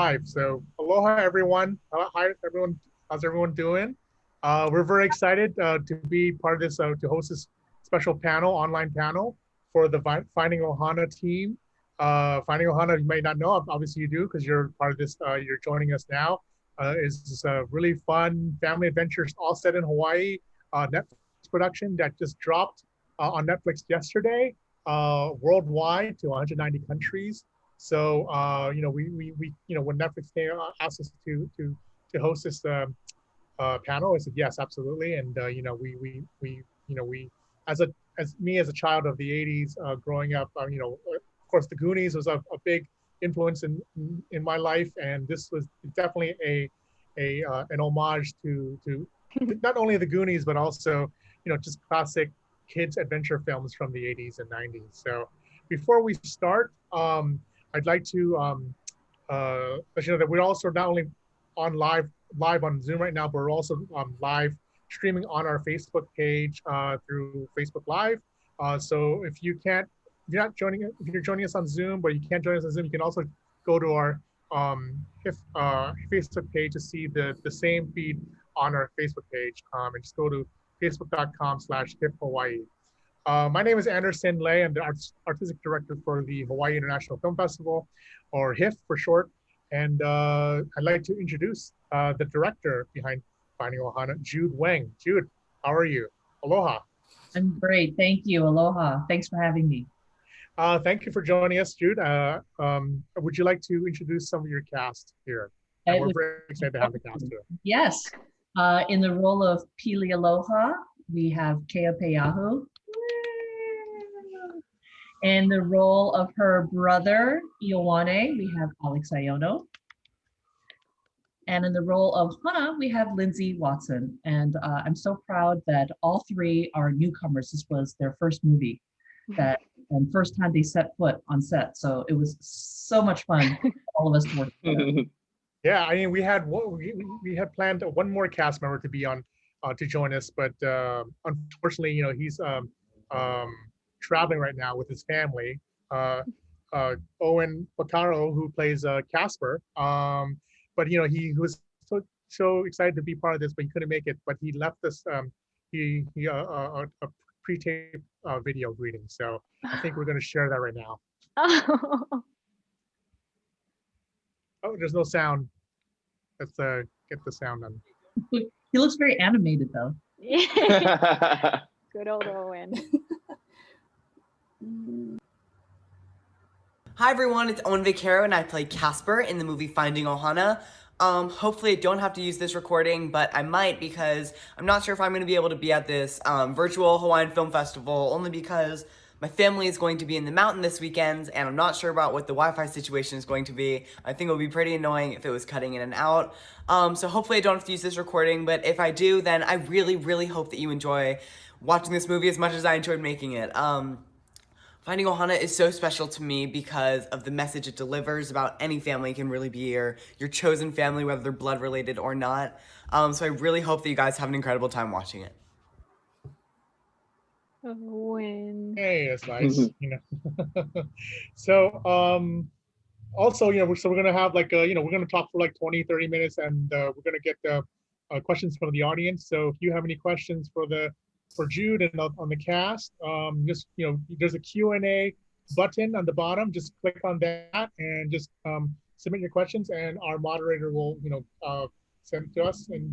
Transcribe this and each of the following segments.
live. So aloha everyone. Hi everyone. How's everyone doing? We're very excited to be part of this, to host this special panel, online panel for the Finding Ohana team. Finding Ohana, you may not know, obviously you do because you're part of this, you're joining us now. Is this a really fun family adventures all set in Hawaii Netflix production that just dropped on Netflix yesterday, worldwide to 190 countries. So when Netflix came, asked us to host this panel, I said yes, absolutely. And we as me as a child of the '80s, growing up, of course, the Goonies was a big influence in my life, and this was definitely an homage to not only the Goonies but also just classic kids adventure films from the '80s and '90s. So before we start, I'd like to let you know that we're also not only on live on Zoom right now, but we're also live streaming on our Facebook page through Facebook Live. So if you're joining us on Zoom, but you can't join us on Zoom, you can also go to our HIFF Facebook page to see the same feed on our Facebook page, and just go to facebook.com/HIFF Hawaii. My name is Anderson Lay. I'm the artistic director for the Hawaii International Film Festival, or HIFF for short. And I'd like to introduce the director behind Finding Ohana, Jude Wang. Jude, how are you? Aloha. I'm great, thank you. Aloha, thanks for having me. Thank you for joining us, Jude. Would you like to introduce some of your cast here? And we're very excited to have the cast here. Yes, in the role of Pili Aloha, we have Kea Peahu. In the role of her brother, Ioane, we have Alex Iono. And in the role of Hana, we have Lindsay Watson. And I'm so proud that all three are newcomers. This was their first movie and first time they set foot on set. So it was so much fun for all of us to work together. Yeah, I mean, we had planned one more cast member to be on to join us, but unfortunately, he's traveling right now with his family. Owen Bacaro, who plays Casper, but he was so excited to be part of this, but he couldn't make it. But he left us a pre-taped video greeting, so I think we're going to share that right now. Oh, there's no sound. Let's get the sound on. He looks very animated, though. Good old Owen. Hi everyone, it's Owen Vaquero and I play Casper in the movie Finding Ohana. Hopefully I don't have to use this recording, but I might because I'm not sure if I'm going to be able to be at this virtual Hawaiian Film Festival, only because my family is going to be in the mountain this weekend, and I'm not sure about what the Wi-Fi situation is going to be. I think it would be pretty annoying if it was cutting in and out. So hopefully I don't have to use this recording, but if I do, then I really, really hope that you enjoy watching this movie as much as I enjoyed making it. Finding Ohana is so special to me because of the message it delivers about any family can really be your chosen family, whether they're blood related or not. So I really hope that you guys have an incredible time watching it. Owen. Hey, that's nice. So also, so we're gonna have we're gonna talk for like 20-30 minutes, and we're gonna get questions from the audience. So if you have any questions for Jude and on the cast, just there's a Q&A button on the bottom. Just click on that and just submit your questions, and our moderator will send it to us, and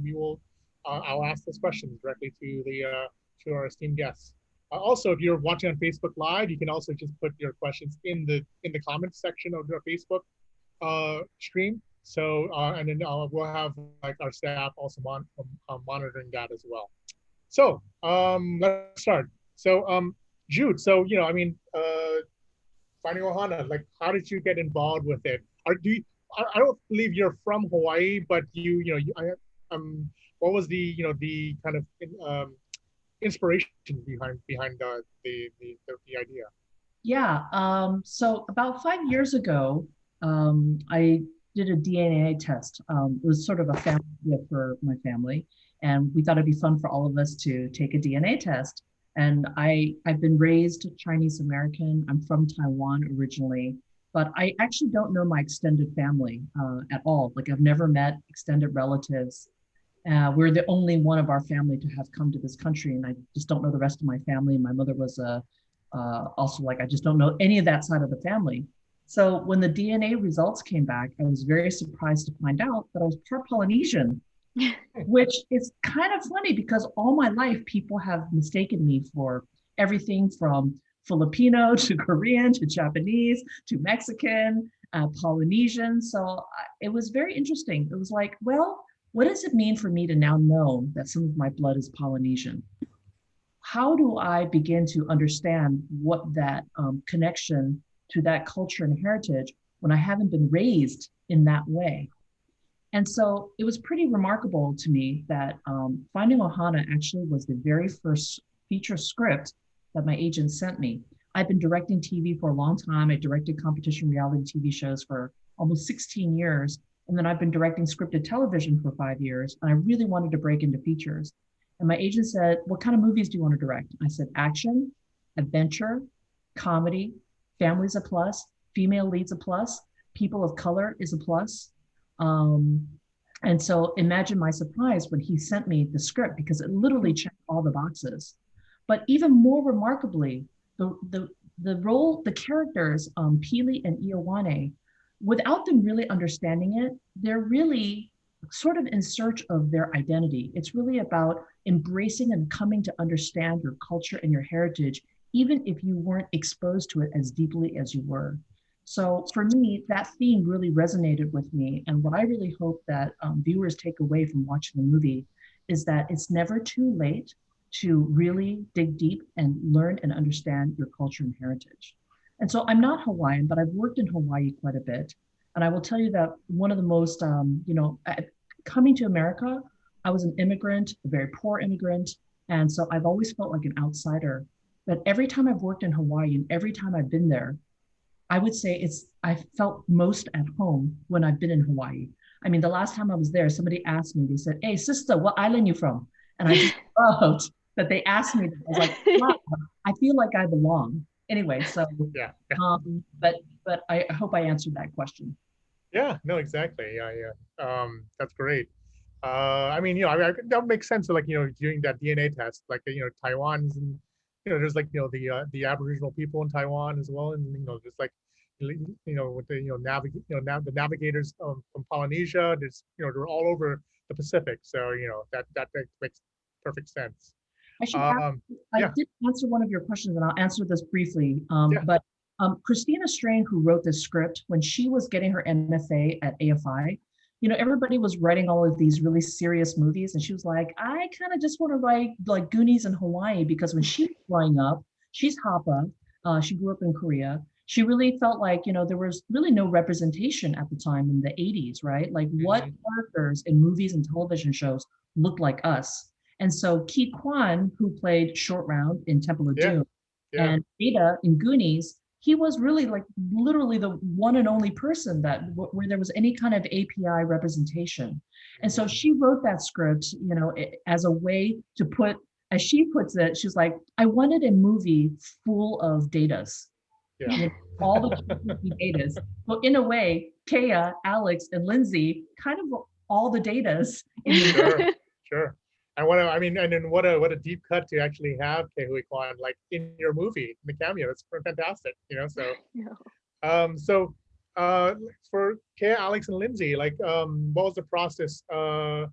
we will I'll ask those questions directly to our esteemed guests. Also, if you're watching on Facebook Live, you can also just put your questions in the comments section of our Facebook stream. So and then we'll have our staff also monitoring that as well. So let's start. So Jude, so Finding Ohana, how did you get involved with it? I don't believe you're from Hawaii, but what was the the kind of inspiration behind the idea? Yeah, so about 5 years ago, I did a DNA test. It was sort of a family gift for my family, and we thought it'd be fun for all of us to take a DNA test. And I've been raised Chinese American. I'm from Taiwan originally, but I actually don't know my extended family at all. Like I've never met extended relatives. We're the only one of our family to have come to this country, and I just don't know the rest of my family. My mother was also like, I just don't know any of that side of the family. So when the DNA results came back, I was very surprised to find out that I was part Polynesian, which is kind of funny because all my life people have mistaken me for everything from Filipino to Korean to Japanese to Mexican, Polynesian. So it was very interesting. It was like, well, what does it mean for me to now know that some of my blood is Polynesian? How do I begin to understand what that connection to that culture and heritage when I haven't been raised in that way? And so it was pretty remarkable to me that Finding Ohana actually was the very first feature script that my agent sent me. I've been directing TV for a long time. I directed competition reality TV shows for almost 16 years. And then I've been directing scripted television for 5 years. And I really wanted to break into features. And my agent said, what kind of movies do you want to direct? I said, action, adventure, comedy, family's a plus, female leads a plus, people of color is a plus. And so imagine my surprise when he sent me the script because it literally checked all the boxes. But even more remarkably, the role, the characters, Pili and Ioane, without them really understanding it, they're really sort of in search of their identity. It's really about embracing and coming to understand your culture and your heritage, even if you weren't exposed to it as deeply as you were. So for me, that theme really resonated with me. And what I really hope that viewers take away from watching the movie is that it's never too late to really dig deep and learn and understand your culture and heritage. And so I'm not Hawaiian, but I've worked in Hawaii quite a bit. And I will tell you that one of the most, coming to America, I was an immigrant, a very poor immigrant. And so I've always felt like an outsider. But every time I've worked in Hawaii and every time I've been there, I would say I felt most at home when I've been in Hawaii. I mean, the last time I was there, somebody asked me, they said, hey, sister, what island you from? And I just loved that they asked me. I was like, wow, I feel like I belong. Anyway, so, Yeah. But I hope I answered that question. Yeah, no, exactly. That's great. I mean, that would make sense. So, like, doing that DNA test, like, Taiwan's and, there's like, the Aboriginal people in Taiwan as well. And, there's like, with the, the navigators from Polynesia, there's, they're all over the Pacific. So, that makes perfect sense. I should ask, I Yeah. did answer one of your questions, and I'll answer this briefly. Yeah. But Christina Strain, who wrote this script, when she was getting her MFA at AFI, everybody was writing all of these really serious movies, and she was like, I kind of just want to write like Goonies in Hawaii, because when she was growing up, she's Hapa, she grew up in Korea. She really felt like, there was really no representation at the time in the 80s, right? Like what characters in movies and television shows looked like us? And so Ki Kwan, who played Short Round in Temple of Doom, and Ada in Goonies, he was really like literally the one and only person where there was any kind of API representation. And so she wrote that script, as a way to put, as she puts it, she's like, I wanted a movie full of datas. Yeah. All the datas. So in a way, Kea, Alex, and Lindsay kind of all the datas in the Sure. And then what a deep cut to actually have Kehui Kwan like in your movie, in the cameo. It's fantastic, So for Kea, Alex, and Lindsay, like what was the process? For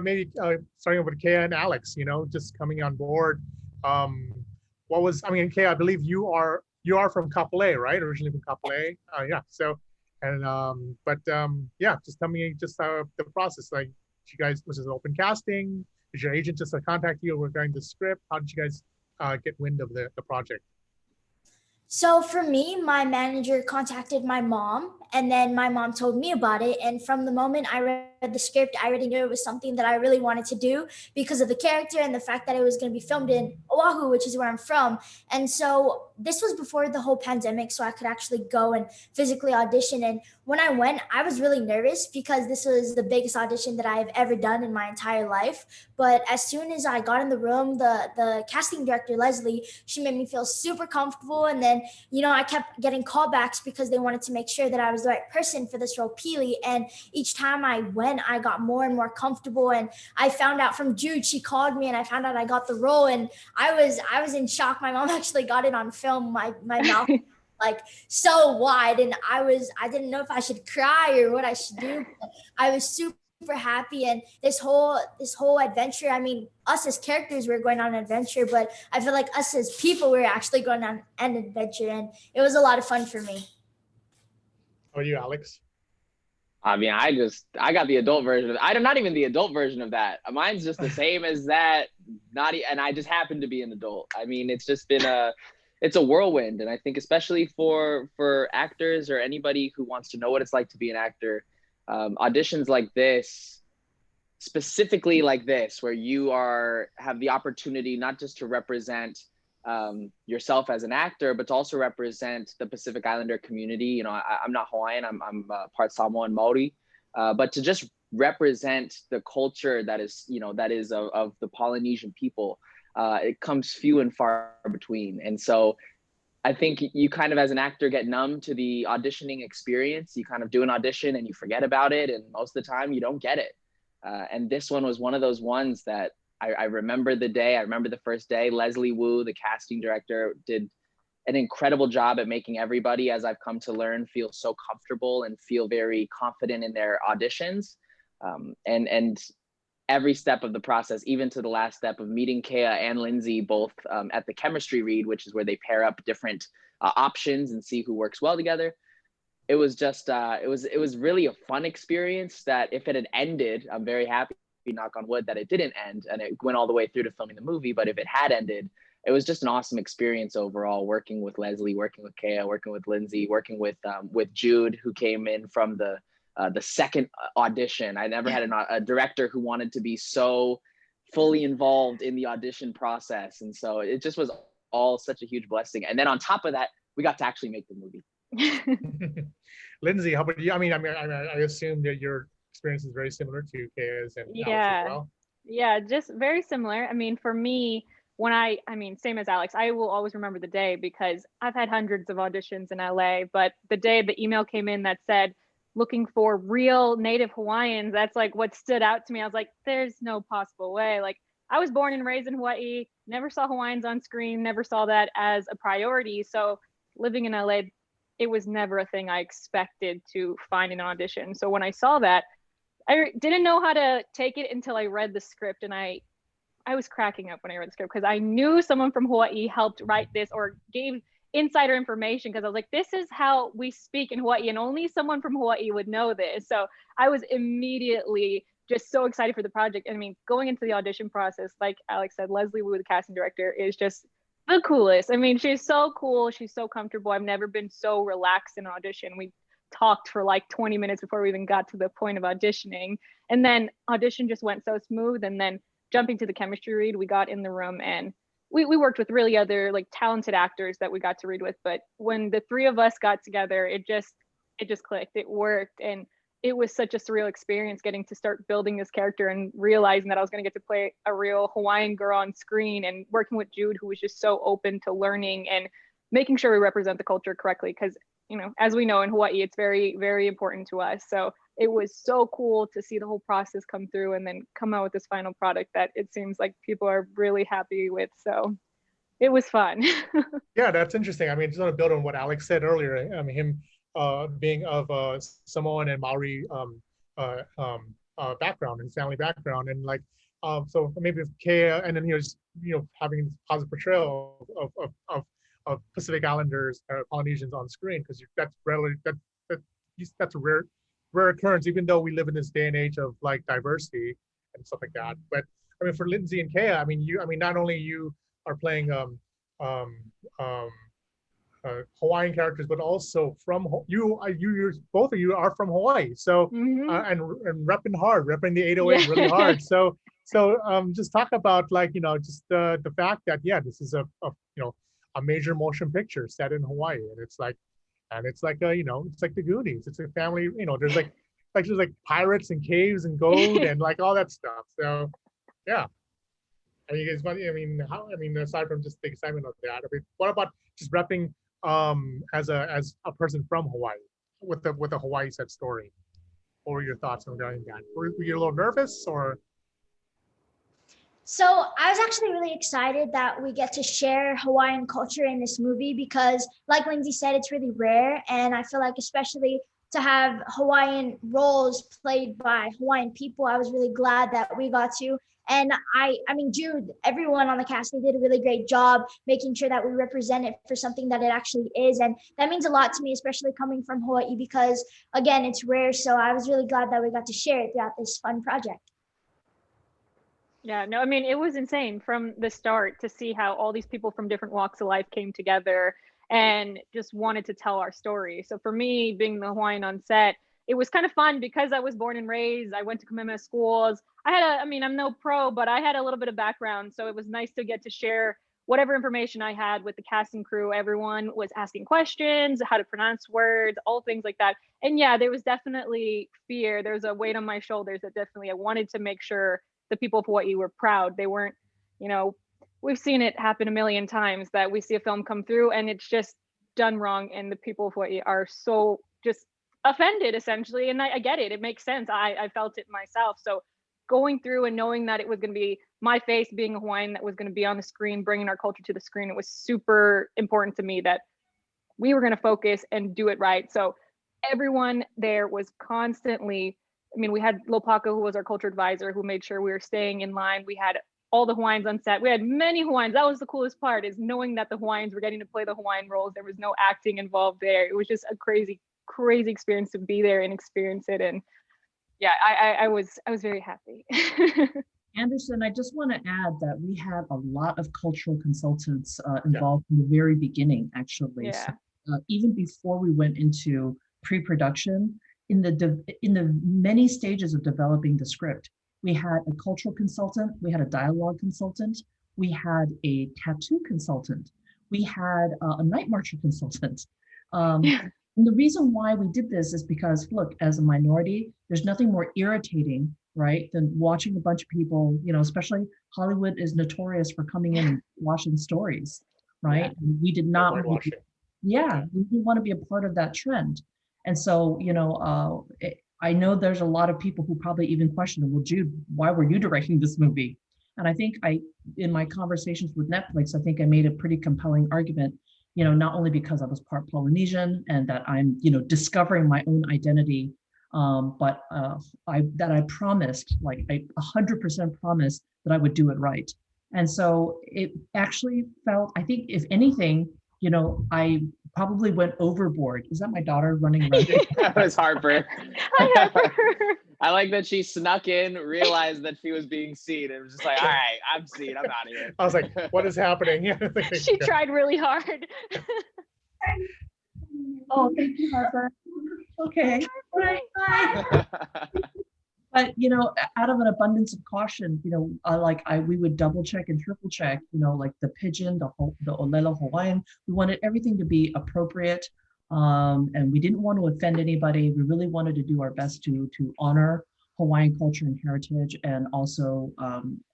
maybe starting with Kea and Alex, just coming on board. Kea, I believe you are from Kapolei, right? Originally from Kapolei. So just tell me the process, like. You guys, was it open casting? Did your agent just contact you regarding the script? How did you guys get wind of the project? So for me, my manager contacted my mom And then my mom told me about it. And from the moment I read the script, I already knew it was something that I really wanted to do because of the character and the fact that it was going to be filmed in Oahu, which is where I'm from. And so this was before the whole pandemic, so I could actually go and physically audition. And when I went, I was really nervous because this was the biggest audition that I've ever done in my entire life. But as soon as I got in the room, the casting director, Leslie, she made me feel super comfortable. And then, I kept getting callbacks because they wanted to make sure that I was the right person for this role, Peely. And each time I went, I got more and more comfortable. And I found out from Jude, she called me and I found out I got the role. And I was in shock. My mom actually got it on film. My mouth like so wide, and I didn't know if I should cry or what I should do. But I was super happy, and this whole adventure, I mean, us as characters, we're going on an adventure, but I feel like us as people, we're actually going on an adventure, and it was a lot of fun for me. How are you, Alex? I mean, I got the adult version of I'm not even the adult version of that. Mine's just the same as that. And I just happen to be an adult. I mean, it's just been it's a whirlwind. And I think especially for actors or anybody who wants to know what it's like to be an actor, auditions like this, specifically like this, where you have the opportunity not just to represent yourself as an actor, but to also represent the Pacific Islander community. I'm not Hawaiian, I'm part Samoan Maori, but to just represent the culture that is of the Polynesian people, it comes few and far between. And so I think you kind of, as an actor, get numb to the auditioning experience. You kind of do an audition and you forget about it, and most of the time you don't get it. And this one was one of those ones that I remember the day. I remember the first day. Leslie Wu, the casting director, did an incredible job at making everybody, as I've come to learn, feel so comfortable and feel very confident in their auditions. And every step of the process, even to the last step of meeting Kea and Lindsay both at the chemistry read, which is where they pair up different options and see who works well together. It was just, it was really a fun experience that if it had ended, I'm very happy, knock on wood, that it didn't end and it went all the way through to filming the movie. But if it had ended, it was just an awesome experience overall, working with Leslie, working with Kea, working with Lindsay, working with Jude, who came in from the second audition. I never had a director who wanted to be so fully involved in the audition process. And so it just was all such a huge blessing. And then on top of that, we got to actually make the movie. Lindsay, how about you? I assume that your experience is very similar to Kea's and Alex as well. Yeah, just very similar. I mean, for me, same as Alex, I will always remember the day because I've had hundreds of auditions in LA, but the day the email came in that said, looking for real native Hawaiians, that's like what stood out to me. I was like, there's no possible way. Like, I was born and raised in Hawaii, never saw Hawaiians on screen, never saw that as a priority. So living in LA, it was never a thing I expected to find in an audition. So when I saw that, I didn't know how to take it until I read the script, and I was cracking up when I read the script because I knew someone from Hawaii helped write this or gave insider information, because I was like, this is how we speak in Hawaii and only someone from Hawaii would know this. So I was immediately just so excited for the project. I mean, going into the audition process, like Alex said, Leslie Wu, the casting director, is just the coolest. I mean, she's so cool. She's so comfortable. I've never been so relaxed in an audition. We talked for like 20 minutes before we even got to the point of auditioning. And then audition just went so smooth. And then jumping to the chemistry read, we got in the room and we worked with really other like talented actors that we got to read with. But when the three of us got together, it just clicked. It worked. And it was such a surreal experience getting to start building this character and realizing that I was going to get to play a real Hawaiian girl on screen, and working with Jude, who was just so open to learning and making sure we represent the culture correctly. Because, as we know in Hawaii, it's very, very important to us. So it was so cool to see the whole process come through and then come out with this final product that it seems like people are really happy with. So it was fun. Yeah, that's interesting. I mean, just want to build on what Alex said earlier. I mean, him being of Samoan and Maori background and family background, and like so maybe with Kea, and then he was having this positive portrayal of Pacific Islanders, Polynesians on screen, because that's a rare occurrence, even though we live in this day and age of like diversity and stuff like that. But I mean, for Lindsay and Kea, not only you are playing Hawaiian characters, but also from you're both of you are from Hawaii, so and repping hard, repping the 808 really hard. So just talk about like just the fact that this is a major motion picture set in Hawaii, and it's like it's like it's like the Goonies. It's a family. There's like pirates and caves and gold and like all that stuff. So yeah. I mean, it's funny. I mean, aside from just the excitement of that, I mean, what about just repping as a person from Hawaii with a Hawaii set story? What were your thoughts on that? Were you a little nervous or? So I was actually really excited that we get to share Hawaiian culture in this movie because, like Lindsay said, it's really rare, and I feel like especially to have Hawaiian roles played by Hawaiian people, I was really glad that we got to. And I mean, Jude, everyone on the cast, they did a really great job making sure that we represent it for something that it actually is. And that means a lot to me, especially coming from Hawaii, because again, it's rare. So I was really glad that we got to share it throughout this fun project. Yeah, no, I mean, it was insane from the start to see how all these people from different walks of life came together and just wanted to tell our story. So for me, being the Hawaiian on set, it was kind of fun because I was born and raised. I went to Kamehameha schools. I mean, I'm no pro, but I had a little bit of background. So it was nice to get to share whatever information I had with the cast and crew. Everyone was asking questions, how to pronounce words, all things like that. And yeah, there was definitely fear. There was a weight on my shoulders that definitely I wanted to make sure the people of Hawaii were proud. They weren't, we've seen it happen a million times that we see a film come through and it's just done wrong. And the people of Hawaii are so just offended essentially. And I get it. It makes sense. I felt it myself. So going through and knowing that it was going to be my face being a Hawaiian that was going to be on the screen, bringing our culture to the screen, it was super important to me that we were going to focus and do it right. So everyone there was constantly, we had Lopaka, who was our culture advisor, who made sure we were staying in line. We had all the Hawaiians on set. We had many Hawaiians. That was the coolest part, is knowing that the Hawaiians were getting to play the Hawaiian roles. There was no acting involved there. It was just a crazy experience to be there and experience it. And yeah, I was very happy. Anderson, I just want to add that we had a lot of cultural consultants involved from the very beginning, actually. Yeah. So, even before we went into pre-production, in the many stages of developing the script, we had a cultural consultant, we had a dialogue consultant, we had a tattoo consultant, we had a night marcher consultant. And the reason why we did this is because, look, as a minority, there's nothing more irritating, right, than watching a bunch of people, especially Hollywood is notorious for coming in and washing stories, right? Yeah. We did not, we didn't want to be a part of that trend. And so, I know there's a lot of people who probably even question, well, Jude, why were you directing this movie? And I think in my conversations with Netflix, I think I made a pretty compelling argument, not only because I was part Polynesian and that I'm, discovering my own identity, but I promised, like I 100% promised that I would do it right. And so it actually felt, I think if anything, I probably went overboard. Is that my daughter running around? That was Harper. I like that she snuck in, realized that she was being seen, and was just like, all right, I'm seen, I'm out of here. I was like, what is happening? She tried really hard. Oh, thank you, Harper. Okay. Bye. But, out of an abundance of caution, we would double check and triple check, like the pidgin, the Olelo Hawaiian, we wanted everything to be appropriate. And we didn't want to offend anybody. We really wanted to do our best to honor Hawaiian culture and heritage, and also,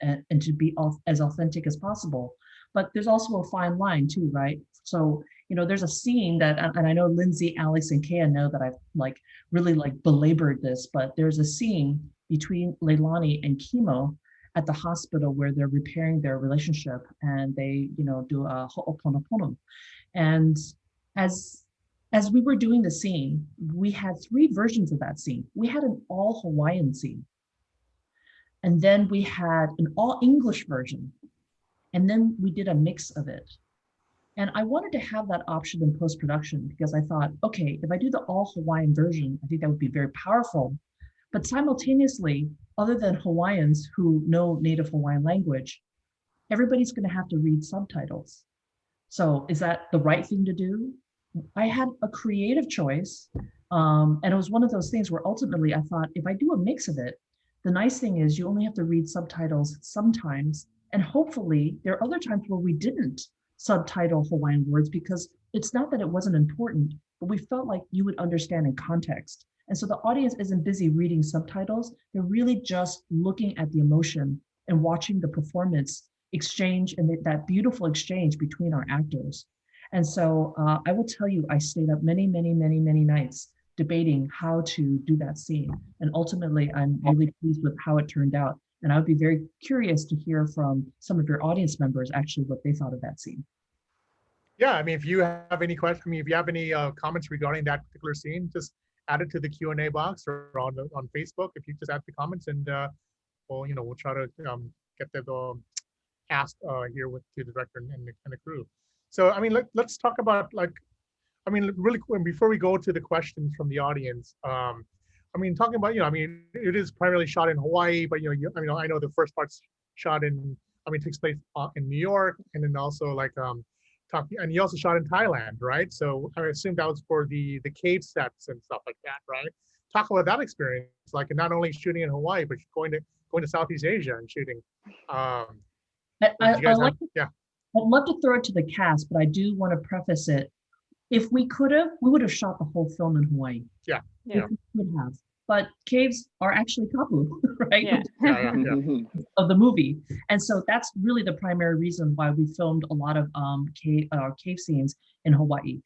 and to be as authentic as possible. But there's also a fine line too, right? So, there's a scene that, and I know Lindsay, Alex, and Kea know that I've really belabored this, but there's a scene between Leilani and Kimo at the hospital where they're repairing their relationship, and they, do a ho'oponopono. And as we were doing the scene, we had 3 versions of that scene. We had an all Hawaiian scene, and then we had an all English version, and then we did a mix of it. And I wanted to have that option in post-production because I thought, okay, if I do the all Hawaiian version, I think that would be very powerful. But simultaneously, other than Hawaiians who know native Hawaiian language, everybody's going to have to read subtitles. So is that the right thing to do? I had a creative choice. And it was one of those things where ultimately I thought, if I do a mix of it, the nice thing is you only have to read subtitles sometimes. And hopefully there are other times where we didn't subtitle Hawaiian words because it's not that it wasn't important, but we felt like you would understand in context. And so the audience isn't busy reading subtitles. They're really just looking at the emotion and watching the performance exchange and that beautiful exchange between our actors. And so I will tell you, I stayed up many, many, many, many nights debating how to do that scene. And ultimately, I'm really pleased with how it turned out. And I would be very curious to hear from some of your audience members actually what they thought of that scene. Yeah, I mean, if you have any questions, I mean, if you have any comments regarding that particular scene, just add it to the Q&A box or on Facebook. If you just add the comments, and we'll try to get that asked here to the director and the crew. So, I mean, let's talk about I mean, really quick before we go to the questions from the audience. I mean, talking about, I mean, it is primarily shot in Hawaii, but I know the first part's shot takes place in New York, and then also and you also shot in Thailand, right? So I assume that was for the cave sets and stuff like that, right? Talk about that experience, like not only shooting in Hawaii, but going to Southeast Asia and shooting. I'd love to throw it to the cast, but I do want to preface it. If we could have, we would have shot the whole film in Hawaii. Yeah. If we could have. But caves are actually kapu, right? Yeah. Of the movie. And so that's really the primary reason why we filmed a lot of cave scenes in Hawaii,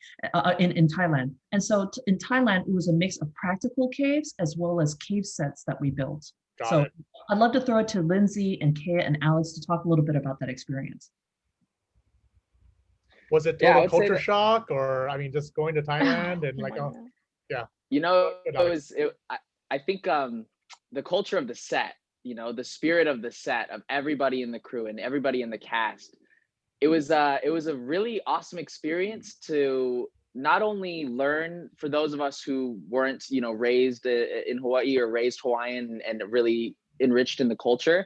in Thailand. And so in Thailand, it was a mix of practical caves as well as cave sets that we built. Got it. I'd love to throw it to Lindsay and Kea and Alex to talk a little bit about that experience. Was it total culture shock, or I mean, just going to Thailand and I think the culture of the set, the spirit of the set, of everybody in the crew and everybody in the cast, it was a really awesome experience to not only learn, for those of us who weren't raised in Hawaii or raised Hawaiian and really enriched in the culture.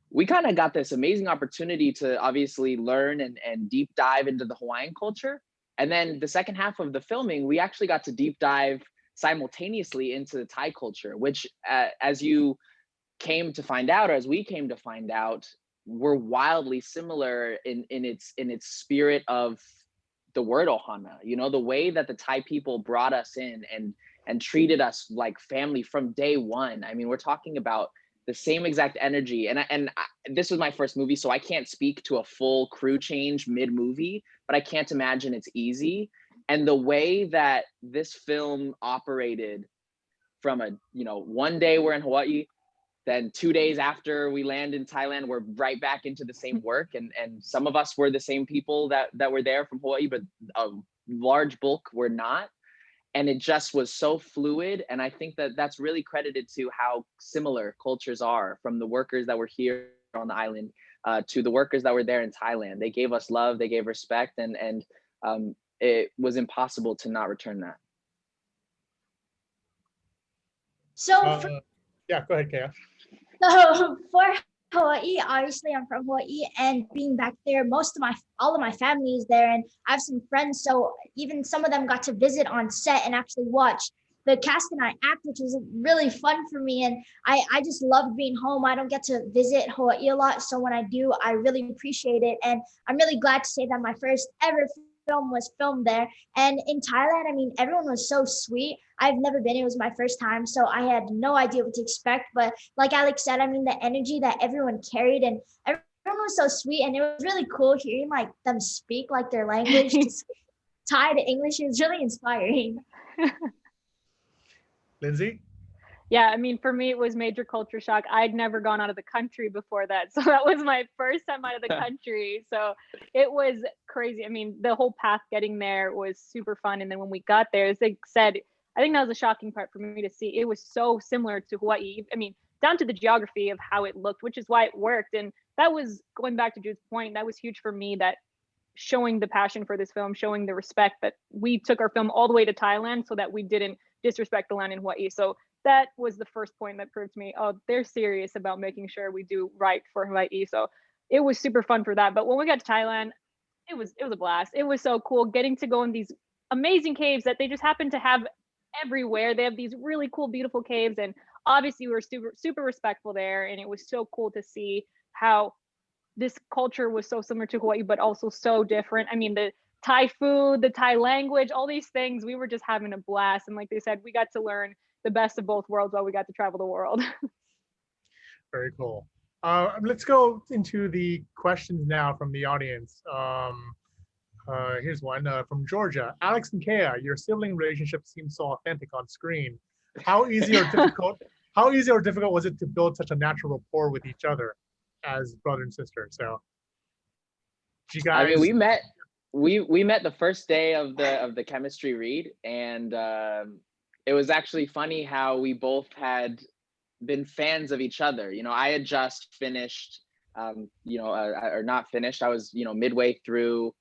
We kind of got this amazing opportunity to obviously learn and deep dive into the Hawaiian culture. And then the second half of the filming, we actually got to deep dive simultaneously into the Thai culture, which as you came to find out, or as we came to find out, were wildly similar in its spirit of the word ohana. The way that the Thai people brought us in and treated us like family from day one. I mean, we're talking about the same exact energy. And this was my first movie, so I can't speak to a full crew change mid-movie, but I can't imagine it's easy. And the way that this film operated from one day we're in Hawaii, then 2 days after we land in Thailand, we're right back into the same work. And some of us were the same people that were there from Hawaii, but a large bulk were not. And it just was so fluid. And I think that that's really credited to how similar cultures are, from the workers that were here on the island to the workers that were there in Thailand. They gave us love, they gave respect, and it was impossible to not return that. So, go ahead, Kea. So for Hawaii, obviously I'm from Hawaii, and being back there, all of my family is there, and I have some friends. So even some of them got to visit on set and actually watch the cast and I act, which was really fun for me. And I just loved being home. I don't get to visit Hawaii a lot, so when I do, I really appreciate it. And I'm really glad to say that my first ever film was filmed there. And in Thailand, I mean, everyone was so sweet. I've never been, it was my first time, so I had no idea what to expect. But like Alex said, I mean, the energy that everyone carried, and everyone was so sweet, and it was really cool hearing like them speak like their language. Thai to English, it was really inspiring. Lindsay? Yeah, I mean, for me, it was major culture shock. I'd never gone out of the country before that. So that was my first time out of the country. So it was crazy. I mean, the whole path getting there was super fun. And then when we got there, as they said, I think that was a shocking part for me to see. It was so similar to Hawaii. I mean, down to the geography of how it looked, which is why it worked. And that was, going back to Jude's point, that was huge for me, that showing the passion for this film, showing the respect that we took our film all the way to Thailand so that we didn't disrespect the land in Hawaii. So that was the first point that proved to me, oh, they're serious about making sure we do right for Hawaii. So it was super fun for that. But when we got to Thailand, it was a blast. It was so cool getting to go in these amazing caves that they just happen to have everywhere. They have these really cool, beautiful caves, and obviously we were super respectful there, and it was so cool to see how this culture was so similar to Hawaii, but also so different. I mean, the Thai food, the Thai language, all these things, we were just having a blast. And like they said, we got to learn the best of both worlds while we got to travel the world. Very cool. Let's go into the questions now from the audience. Here's one from Georgia. Alex and Kea, your sibling relationship seems so authentic on screen. How easy or difficult? How easy or difficult was it to build such a natural rapport with each other as brother and sister? So, you guys. I mean, we met the first day of the chemistry read, and it was actually funny how we both had been fans of each other. You know, I had just finished, or not finished. I was, midway through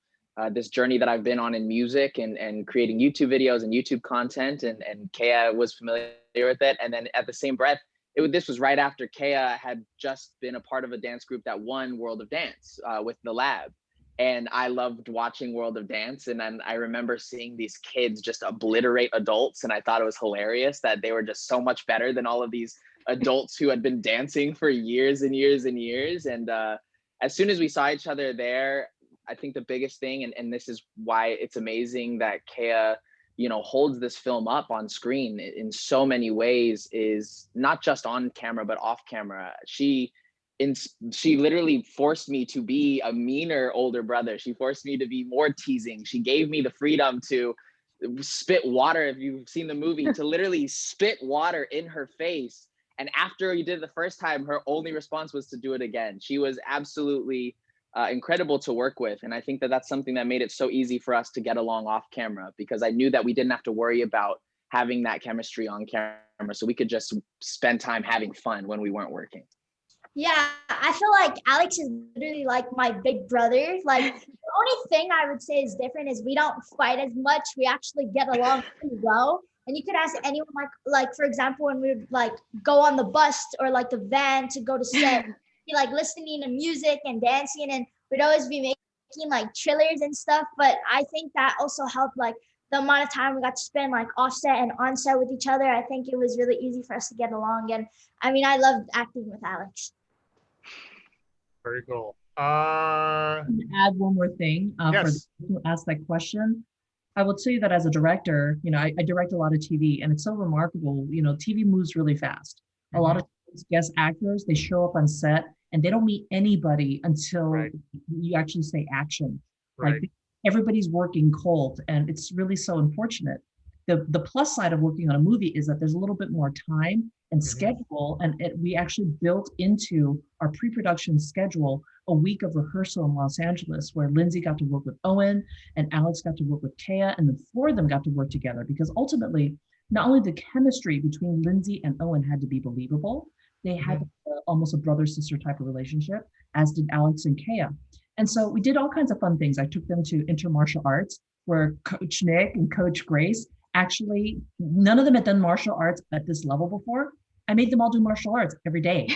this journey that I've been on in music and creating YouTube videos and YouTube content, and Kea was familiar with it. And then at the same breath, this was right after Kea had just been a part of a dance group that won World of Dance with the lab. And I loved watching World of Dance. And then I remember seeing these kids just obliterate adults. And I thought it was hilarious that they were just so much better than all of these adults who had been dancing for years and years and years. And as soon as we saw each other there, I think the biggest thing, and this is why it's amazing that Kea, holds this film up on screen in so many ways, is not just on camera, but off camera. She literally forced me to be a meaner older brother. She forced me to be more teasing. She gave me the freedom to spit water, if you've seen the movie, to literally spit water in her face. And after you did it the first time, her only response was to do it again. She was absolutely incredible to work with. And I think that that's something that made it so easy for us to get along off camera, because I knew that we didn't have to worry about having that chemistry on camera. So we could just spend time having fun when we weren't working. Yeah, I feel like Alex is literally like my big brother. Like, the only thing I would say is different is we don't fight as much. We actually get along pretty well. And you could ask anyone, like for example, when we would like go on the bus or like the van to go to set, be like listening to music and dancing, and we'd always be making like trillers and stuff. But I think that also helped, like the amount of time we got to spend like offset and onset with each other. I think it was really easy for us to get along. And I mean, I loved acting with Alex. Very cool. Add one more thing for the Yes. people who asked that question. I will tell you that as a director, I direct a lot of TV, and it's so remarkable. TV moves really fast. A lot of times, guest actors, they show up on set and they don't meet anybody until Right. you actually say action. Right. Like everybody's working cold, and it's really so unfortunate. The plus side of working on a movie is that there's a little bit more time and schedule, and we actually built into our pre-production schedule a week of rehearsal in Los Angeles, where Lindsay got to work with Owen and Alex got to work with Kea, and the four of them got to work together, because ultimately, not only the chemistry between Lindsay and Owen had to be believable, they had almost a brother-sister type of relationship, as did Alex and Kea. And so we did all kinds of fun things. I took them to intermartial arts, where Coach Nick and Coach Grace, actually, none of them had done martial arts at this level before. I made them all do martial arts every day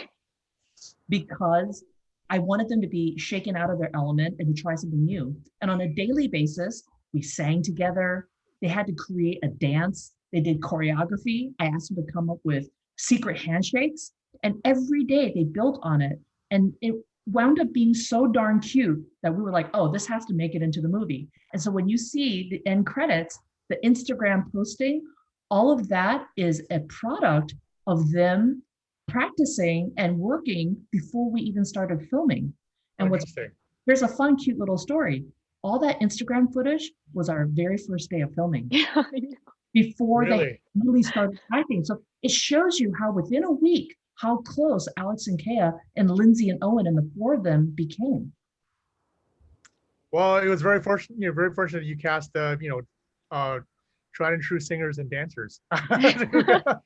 because I wanted them to be shaken out of their element and to try something new. And on a daily basis, we sang together. They had to create a dance. They did choreography. I asked them to come up with secret handshakes. And every day they built on it. And it wound up being so darn cute that we were like, oh, this has to make it into the movie. And so when you see the end credits, the Instagram posting, all of that is a product of them practicing and working before we even started filming. And here's a fun, cute little story. All that Instagram footage was our very first day of filming. Yeah, Before they really started acting. So it shows you how within a week, how close Alex and Kea and Lindsay and Owen and the four of them became. Well, it was very fortunate. Very fortunate you cast, tried and true singers and dancers to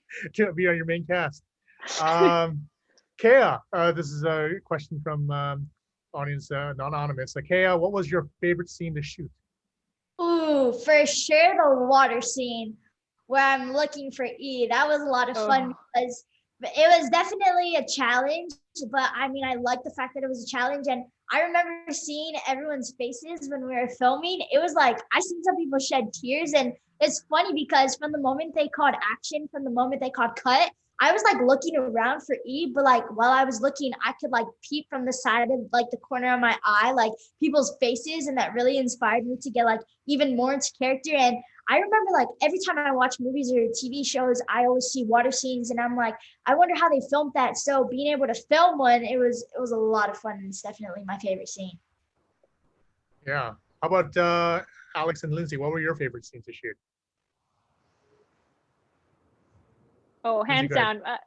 be on your main cast. Kea, this is a question from audience anonymous. Kea, what was your favorite scene to shoot? Ooh, for sure the water scene where I'm looking for E. That was a lot of fun because it was definitely a challenge, but I mean, I liked the fact that it was a challenge, and I remember seeing everyone's faces when we were filming. It was like I seen some people shed tears, and it's funny because from the moment they called action, from the moment they called cut, I was like looking around for E, but like while I was looking, I could like peep from the side of like the corner of my eye, like people's faces, and that really inspired me to get like even more into character. And I remember like every time I watch movies or TV shows, I always see water scenes, and I'm like, I wonder how they filmed that. So being able to film one, it was a lot of fun, and it's definitely my favorite scene. Yeah. How about Alex and Lindsay? What were your favorite scenes to shoot? Oh, Lindsay, hands go ahead. down.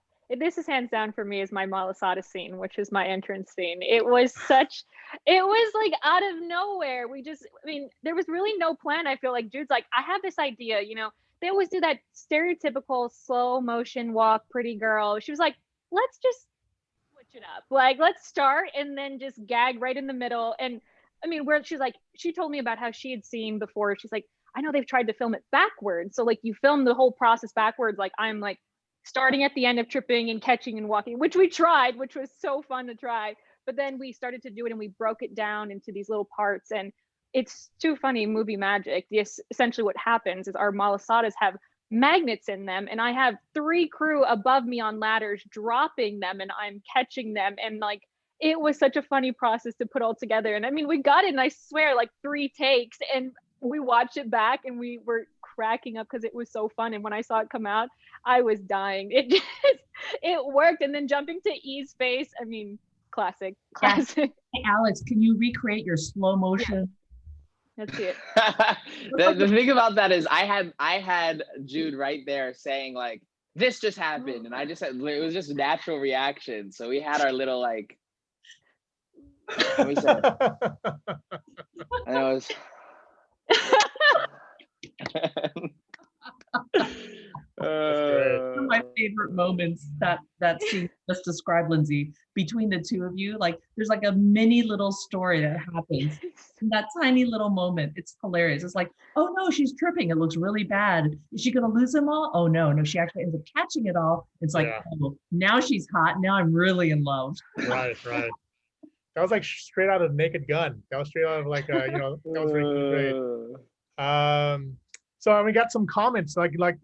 This is hands down for me is my Malasada scene, which is my entrance scene. It was like out of nowhere. I mean, there was really no plan. I feel like Jude's like, I have this idea, they always do that stereotypical slow motion walk, pretty girl. She was like, let's just switch it up. Like, let's start and then just gag right in the middle. And I mean, where she's like, she told me about how she had seen before. She's like, I know they've tried to film it backwards. So like you film the whole process backwards. Like I'm like, starting at the end of tripping and catching and walking, which we tried, which was so fun to try. But then we started to do it and we broke it down into these little parts. And it's too funny, movie magic. Yes, essentially what happens is our malasadas have magnets in them, and I have 3 crew above me on ladders dropping them, and I'm catching them. And like, it was such a funny process to put all together. And I mean, we got it, and I swear, like 3 takes, and we watched it back and we were cracking up because it was so fun. And when I saw it come out, I was dying. It worked. And then jumping to E's face, I mean, classic. Hey, Alex, can you recreate your slow motion? Yeah. Let's see it. The thing about that is I had Jude right there saying like, this just happened. And I just had, it was just a natural reaction. So we had our little like, we said, and it was, One of my favorite moments that scene just described, Lindsay, between the two of you. Like there's like a mini little story that happens in that tiny little moment. It's hilarious. It's like, oh no, she's tripping. It looks really bad. Is she gonna lose them all? Oh no, she actually ends up catching it all. It's like, Yeah. oh, now she's hot. Now I'm really in love. Right. That was like straight out of Naked Gun. That was straight out of like that was really great. So we got some comments, actually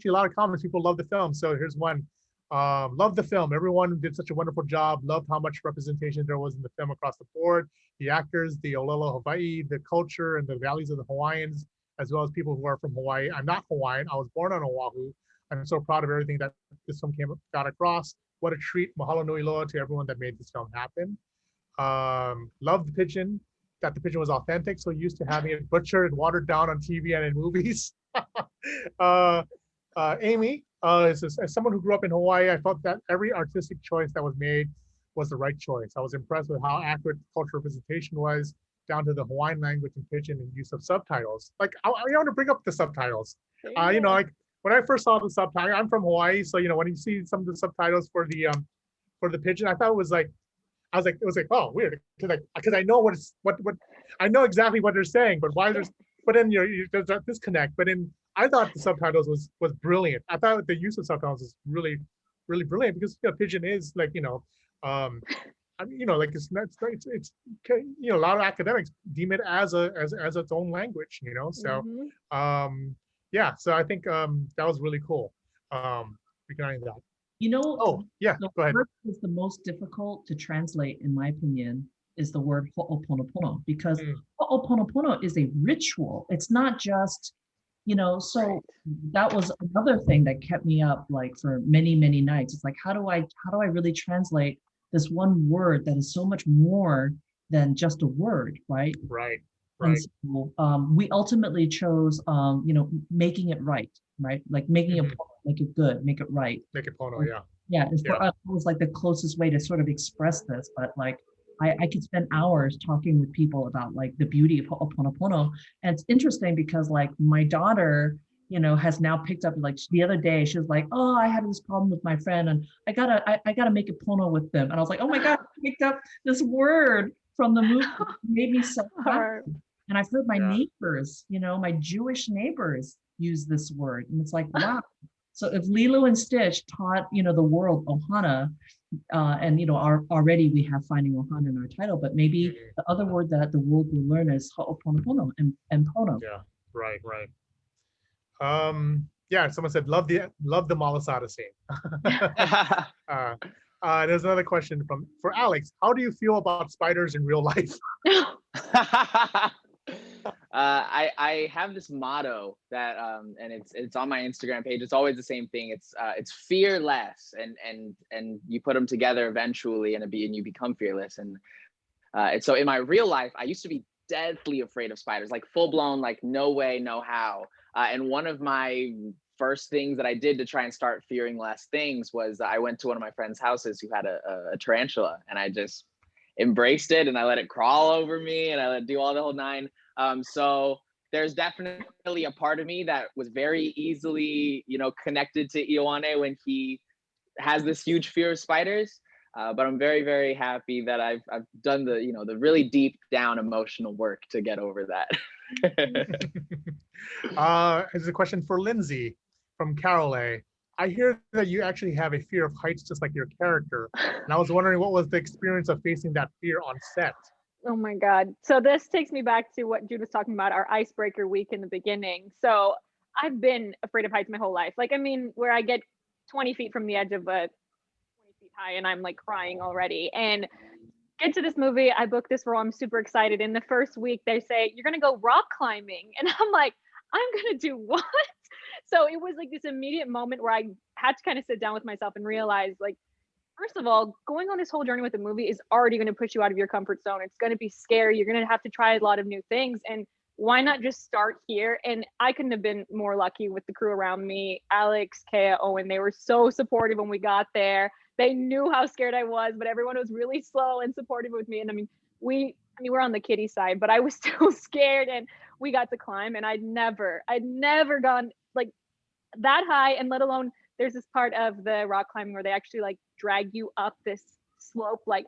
a lot of comments. People love the film. So here's one. Love the film. Everyone did such a wonderful job. Loved how much representation there was in the film across the board. The actors, the Olelo Hawaii, the culture and the values of the Hawaiians, as well as people who are from Hawaii. I'm not Hawaiian. I was born on Oahu. I'm so proud of everything that this film got across. What a treat. Mahalo nui loa to everyone that made this film happen. Loved the pigeon. That the pigeon was authentic, so used to having it butchered and watered down on TV and in movies. Amy, as someone who grew up in Hawaii, I felt that every artistic choice that was made was the right choice. I was impressed with how accurate cultural representation was, down to the Hawaiian language and pidgin and use of subtitles. Like I want to bring up the subtitles. Like when I first saw the subtitle, I'm from Hawaii, so when you see some of the subtitles for the pidgin, I thought it was like, it was like, oh, weird, because I know what I know exactly what they're saying, but why there's, but then there's that disconnect. But I thought the subtitles was brilliant. I thought the use of subtitles was really, really brilliant because pidgin is like I mean like it's a lot of academics deem it as its own language, so yeah, so I think that was really cool regarding that. Oh yeah, the go ahead. word is the most difficult to translate, in my opinion, is the word ho'oponopono, because ho'oponopono is a ritual. It's not just, so that was another thing that kept me up like for many, many nights. It's like, how do I really translate this one word that is so much more than just a word, right? Right. And so, we ultimately chose, making it right? Like making it, make it good, make it right. Make it pono, yeah. Yeah, and for us, it was like the closest way to sort of express this. But like, I could spend hours talking with people about like the beauty of ho'oponopono. And it's interesting because like my daughter, has now picked up, like the other day, she was like, oh, I had this problem with my friend and I gotta make a pono with them. And I was like, oh my God, I picked up this word from the movie. It made me so happy. And I've heard my neighbors, my Jewish neighbors use this word. And it's like, wow. So if Lilo and Stitch taught, the world OHANA, and already we have Finding Ohana in our title, but maybe the other word that the world will learn is ho'oponopono and pono. Yeah, right. Yeah, someone said love the malasada scene. There's another question for Alex. How do you feel about spiders in real life? I have this motto that and it's on my Instagram page. It's always the same thing. It's fear less, and you put them together eventually, and you become fearless. And so in my real life, I used to be deathly afraid of spiders, like full blown, like no way, no how. And one of my first things that I did to try and start fearing less things was I went to one of my friend's houses who had a tarantula, and I just embraced it, and I let it crawl over me, and I let it do all the whole nine. So there's definitely a part of me that was very easily, connected to Ioane when he has this huge fear of spiders. But I'm very, very happy that I've done the really deep down emotional work to get over that. Here's a question for Lindsay from Carol A. I hear that you actually have a fear of heights just like your character. And I was wondering what was the experience of facing that fear on set? Oh my God. So this takes me back to what Jude was talking about, our icebreaker week in the beginning. So I've been afraid of heights my whole life. Where I get 20 feet from the edge of a 20 feet high and I'm like crying already. And get to this movie, I booked this role, I'm super excited. In the first week, they say, you're gonna go rock climbing. And I'm like, I'm gonna do what? So it was like this immediate moment where I had to kind of sit down with myself and realize, like, first of all, going on this whole journey with the movie is already going to push you out of your comfort zone. It's going to be scary. You're going to have to try a lot of new things. And why not just start here? And I couldn't have been more lucky with the crew around me. Alex, Kea, Owen, they were so supportive when we got there. They knew how scared I was, but everyone was really slow and supportive with me. And we're on the kiddie side, but I was still scared, and we got to climb, and I'd never gone like that high, and let alone there's this part of the rock climbing where they actually like drag you up this slope. Like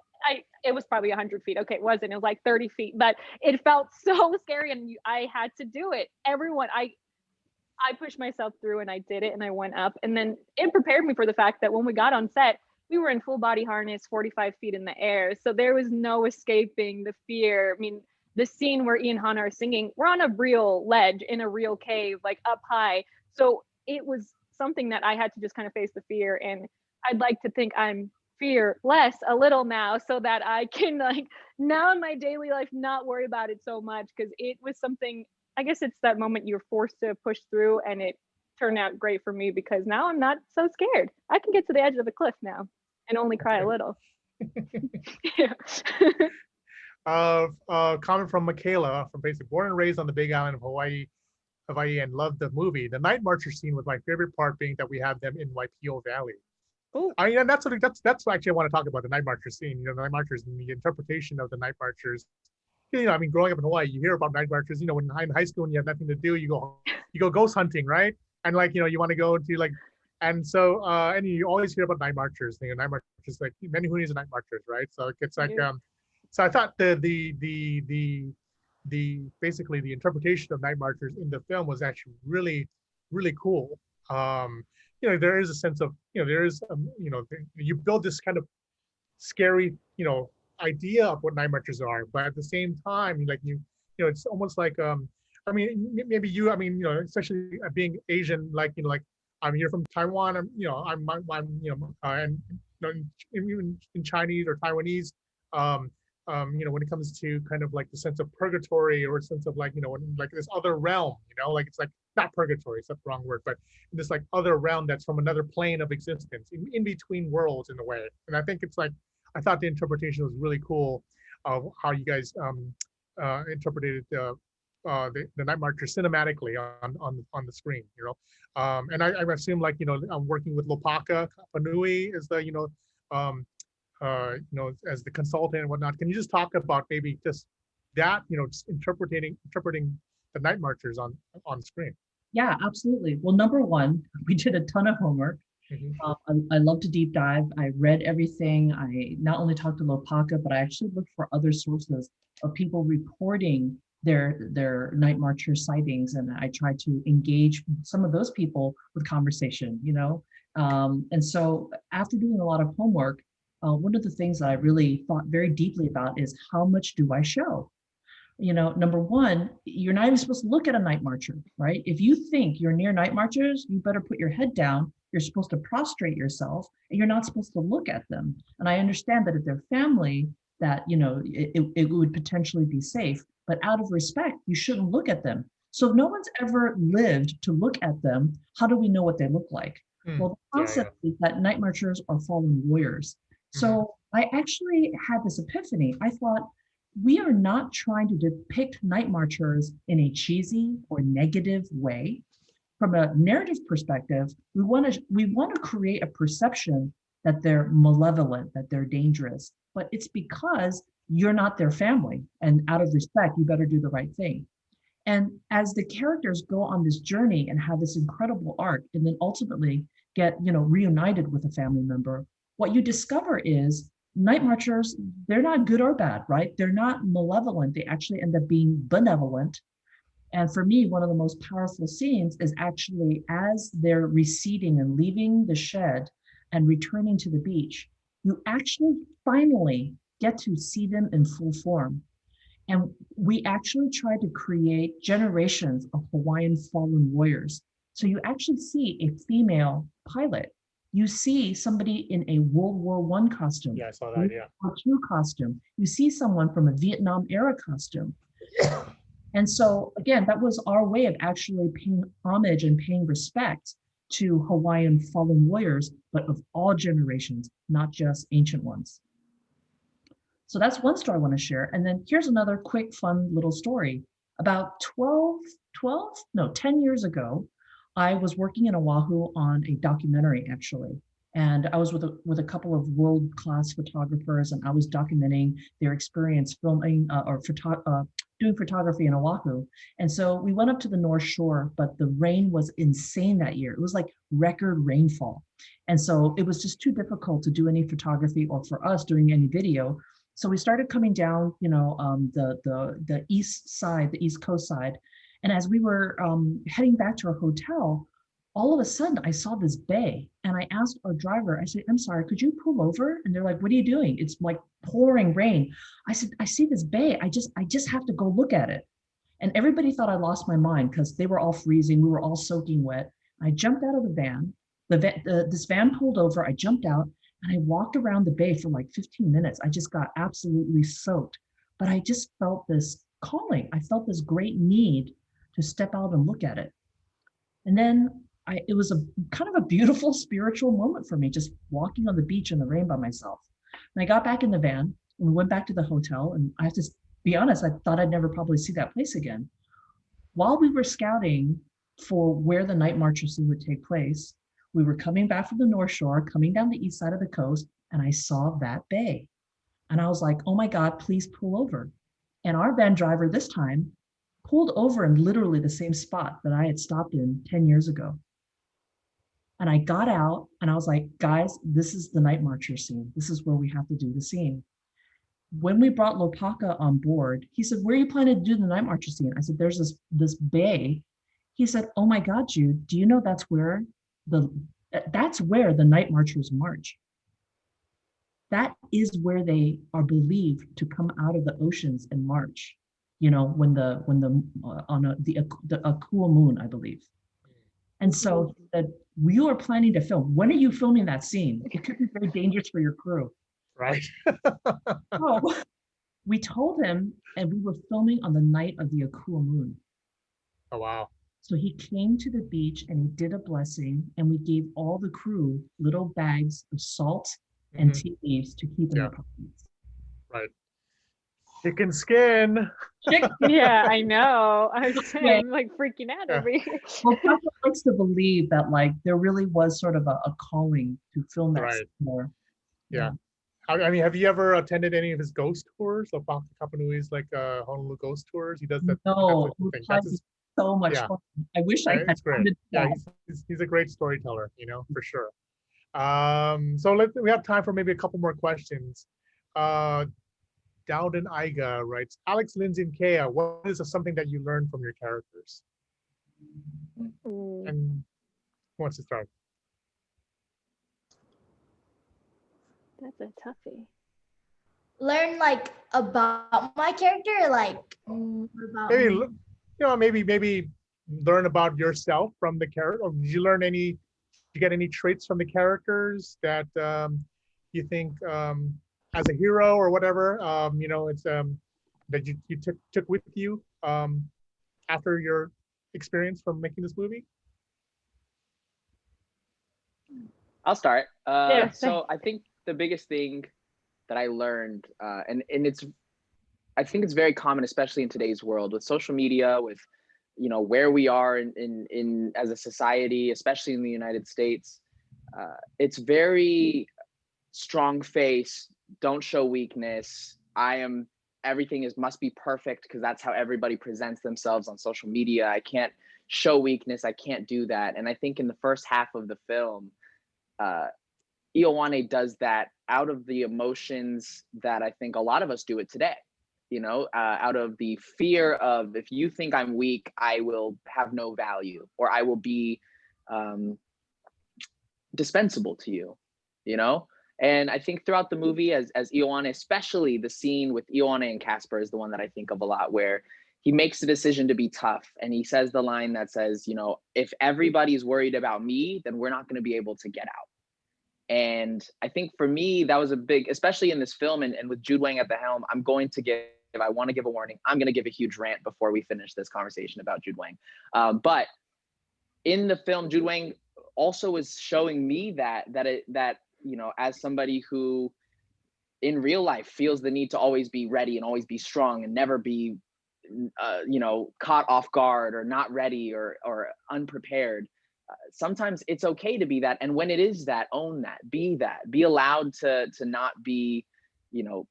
it was probably 100 feet. Okay, it wasn't. It was like 30 feet, but it felt so scary, and I had to do it. I pushed myself through, and I did it, and I went up, and then it prepared me for the fact that when we got on set, we were in full body harness, 45 feet in the air. So there was no escaping the fear. I mean, the scene where Ian and Hannah are singing, we're on a real ledge in a real cave, like up high. So it was something that I had to just kind of face the fear. And I'd like to think I'm fearless a little now, so that I can, like, now in my daily life, not worry about it so much, because it was something, I guess it's that moment you're forced to push through, and it turned out great for me because now I'm not so scared. I can get to the edge of the cliff now and only cry a little. Yeah. Comment from Michaela from Facebook. Born and raised on the Big Island of Hawaii, and loved the movie. The Night Marcher scene was my favorite part, being that we have them in Waipio Valley. Ooh. I mean, that's what actually I want to talk about, the Night Marcher scene. The Night Marchers and the interpretation of the Night Marchers. I mean, growing up in Hawaii, you hear about Night Marchers. When in high school and you have nothing to do, you go ghost hunting, right? And you want to go to and so and you always hear about Night Marchers. Night Marchers, like many Hoonies and Night Marchers, right? So it's like so I thought the basically the interpretation of Night Marchers in the film was actually really, really cool. There is a sense of there is you build this kind of scary idea of what Night Marchers are, but at the same time it's almost like I mean, maybe especially being Asian, you're from Taiwan. And even in Chinese or Taiwanese, when it comes to kind of like the sense of purgatory, or a sense of this other realm, it's like not purgatory, it's not the wrong word, but this like other realm that's from another plane of existence, in between worlds in a way. And I think it's like, I thought the interpretation was really cool of how you guys interpreted the Night Marcher cinematically on the screen, and I assume I'm working with Lopaka Kapanui as the as the consultant and whatnot. Can you just talk about maybe just that, just interpreting the Night Marchers on screen? Yeah, absolutely. Well, number one, we did a ton of homework. Mm-hmm. I love to deep dive. I read everything. I not only talked to Lopaka, but I actually looked for other sources of people reporting their Night Marcher sightings, and I tried to engage some of those people with conversation. And so after doing a lot of homework, one of the things that I really thought very deeply about is how much do I show? You know, number one, you're not even supposed to look at a night marcher, right? If you think you're near night marchers, you better put your head down. You're supposed to prostrate yourself, and you're not supposed to look at them. And I understand that if they're family, that, you know, it would potentially be safe, but out of respect, you shouldn't look at them. So if no one's ever lived to look at them, how do we know what they look like? Well, the concept is that night marchers are fallen warriors. So I actually had this epiphany. I thought, we are not trying to depict night marchers in a cheesy or negative way. From a narrative perspective, we want to create a perception that they're malevolent, that they're dangerous, but it's because you're not their family, and out of respect, you better do the right thing. And as the characters go on this journey and have this incredible arc, and then ultimately get, you know, reunited with a family member, what you discover is night marchers, they're not good or bad, right? They're not malevolent. They actually end up being benevolent. And for me, one of the most powerful scenes is actually as they're receding and leaving the shed and returning to the beach, you actually finally get to see them in full form. And we actually try to create generations of Hawaiian fallen warriors. So you actually see a female pilot. You see somebody in a World War I costume. Yeah, I saw that, yeah. World War II costume. You see someone from a Vietnam era costume. And so again, that was our way of actually paying homage and paying respect to Hawaiian fallen warriors, but of all generations, not just ancient ones. So that's one story I want to share. And then here's another quick, fun little story. About 10 years ago, I was working in Oahu on a documentary, actually. And I was with a couple of world-class photographers, and I was documenting their experience filming doing photography in Oahu. And so we went up to the North Shore, but the rain was insane that year. It was like record rainfall. And so it was just too difficult to do any photography or for us doing any video. So we started coming down, you know, the east side, the East Coast side. And as we were heading back to our hotel, all of a sudden I saw this bay, and I asked our driver, I said, I'm sorry, could you pull over? And they're like, what are you doing? It's like pouring rain. I said, I see this bay. I just have to go look at it. And everybody thought I lost my mind because they were all freezing. We were all soaking wet. I jumped out of the van. This van pulled over. I jumped out and I walked around the bay for like 15 minutes. I just got absolutely soaked, but I just felt this calling. I felt this great need to step out and look at it. And then it was a kind of a beautiful spiritual moment for me, just walking on the beach in the rain by myself. And I got back in the van and we went back to the hotel, and I have to be honest, I thought I'd never probably see that place again. While we were scouting for where the night marcher scene would take place, we were coming back from the North Shore, coming down the east side of the coast, and I saw that bay. And I was like, oh my God, please pull over. And our van driver this time pulled over in literally the same spot that I had stopped in 10 years ago. And I got out and I was like, guys, this is the night marcher scene. This is where we have to do the scene. When we brought Lopaka on board, he said, where are you planning to do the night marcher scene? I said, there's this bay. He said, oh my God, Jude, do you know that's where the night marchers march? That is where they are believed to come out of the oceans and march, you know, on the Akua moon, I believe. And so he said, we are planning to film. When are you filming that scene? It could be very dangerous for your crew. Right. So we told him, and we were filming on the night of the Akua moon. Oh, wow. So he came to the beach and he did a blessing, and we gave all the crew little bags of salt and tea leaves to keep in their pockets. Right. Chicken skin. Yeah, I know. I'm like freaking out over here. Well, Papa likes to believe that like there really was sort of a calling to film that more. Yeah. I mean, have you ever attended any of his ghost tours? Lopaka Kapanui's like Honolulu ghost tours. He does that. No, that's so much fun. I wish I had. It's great. Yeah, he's a great storyteller, you know, for sure. So we have time for maybe a couple more questions. Dowden Iga writes, Alex, Lindsay, and Kea, what is something that you learned from your characters? And who wants to start? That's a toughie. Learn like about my character, like about Maybe me. maybe learn about yourself from the character. Or did you learn any? Did you get any traits from the characters that you think as a hero or whatever it's that you took with you after your experience from making this movie? I'll start. Yeah, So I think the biggest thing that I learned, and it's, I think it's very common, especially in today's world with social media, with where we are in as a society, especially in the United States. It's very strong face, don't show weakness. Everything is must be perfect because that's how everybody presents themselves on social media. I can't show weakness. I can't do that. And I think in the first half of the film, uh, Ioane does that out of the emotions that I think a lot of us do it today. Out of the fear of, if you think I'm weak, I will have no value, or I will be dispensable to you. And I think throughout the movie, as Ioane, especially the scene with Ioane and Casper is the one that I think of a lot, where he makes the decision to be tough, and he says the line that says, if everybody's worried about me, then we're not going to be able to get out. And I think for me, that was a big, especially in this film, and with Jude Wang at the helm, I want to give a warning. I'm going to give a huge rant before we finish this conversation about Jude Wang. But in the film, Jude Wang also is showing me that as somebody who in real life feels the need to always be ready and always be strong and never be, caught off guard or not ready or unprepared. Sometimes it's okay to be that, and when it is that, own that, be allowed to not be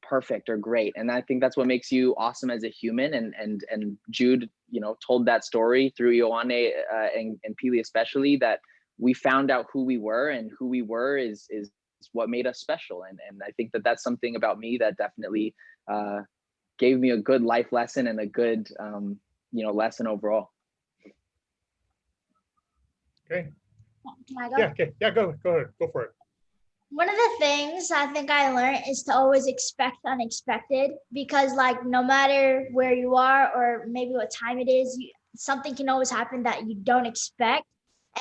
perfect or great. And I think that's what makes you awesome as a human. And Jude told that story through Ioane and Pili, especially, that we found out who we were, and who we were is what made us special. And I think that that's something about me that definitely gave me a good life lesson and a good lesson overall. Okay. Can I go? Yeah. Okay. Yeah. Go ahead. Go for it. One of the things I think I learned is to always expect the unexpected, because like no matter where you are or maybe what time it is, something can always happen that you don't expect.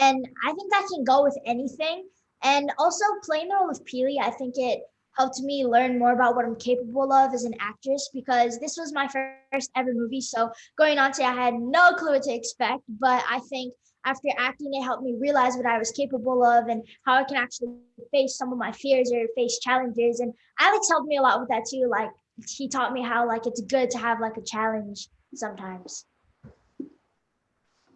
And I think that can go with anything. And also playing the role of Peely, I think it helped me learn more about what I'm capable of as an actress, because this was my first ever movie. So going on to it, I had no clue what to expect, but I think after acting, it helped me realize what I was capable of and how I can actually face some of my fears or face challenges. And Alex helped me a lot with that too. Like he taught me how like it's good to have like a challenge sometimes.